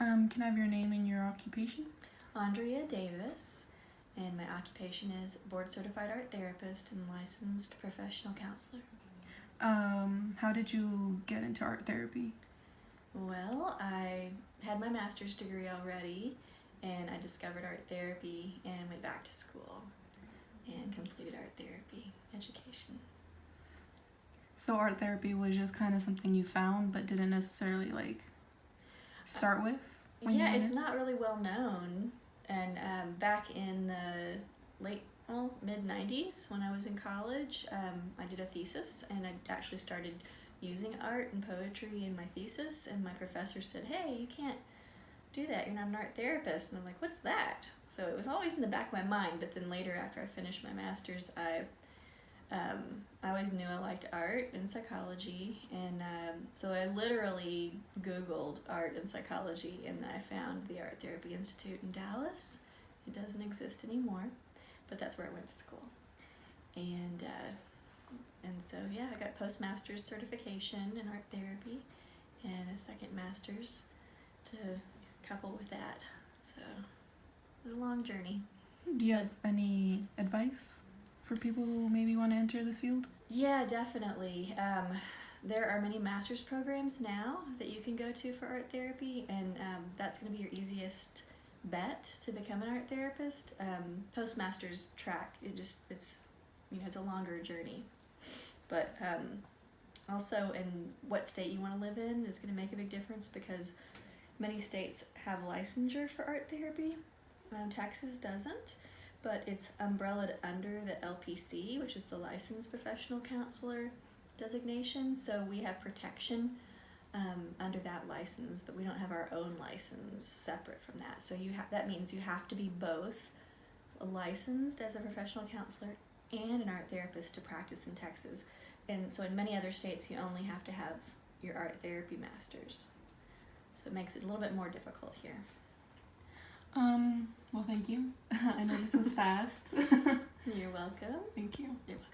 Can I have your name and your occupation? Andrea Davis, and my occupation is board certified art therapist and licensed professional counselor. How did you get into art therapy? Well, I had my master's degree already, and I discovered art therapy and went back to school and completed art therapy education. So art therapy was just kind of something you found but didn't necessarily start with? Yeah, it's not really well known. And back in the mid-90s when I was in college, I did a thesis, and I actually started using art and poetry in my thesis, and my professor said, "Hey, you can't do that, you're not an art therapist." And I'm like, "What's that?" So it was always in the back of my mind, but then later after I finished my master's, I always knew I liked art and psychology, and so I literally Googled art and psychology, and I found the Art Therapy Institute in Dallas. It doesn't exist anymore, but that's where I went to school. And so yeah, I got postmaster's certification in art therapy and a second master's to couple with that. So it was a long journey. Do you have any advice for people who maybe want to enter this field? Yeah, definitely. There are many master's programs now that you can go to for art therapy, and that's going to be your easiest bet to become an art therapist. Postmaster's track, it's a longer journey, but also in what state you want to live in is going to make a big difference, because many states have licensure for art therapy. Texas doesn't, but it's umbrellaed under the LPC, which is the Licensed Professional Counselor designation. So we have protection under that license, but we don't have our own license separate from that. So that means you have to be both licensed as a professional counselor and an art therapist to practice in Texas. And so in many other states, you only have to have your art therapy master's. So it makes it a little bit more difficult here. Well, thank you. I know this was fast. You're welcome. Thank you. You're welcome.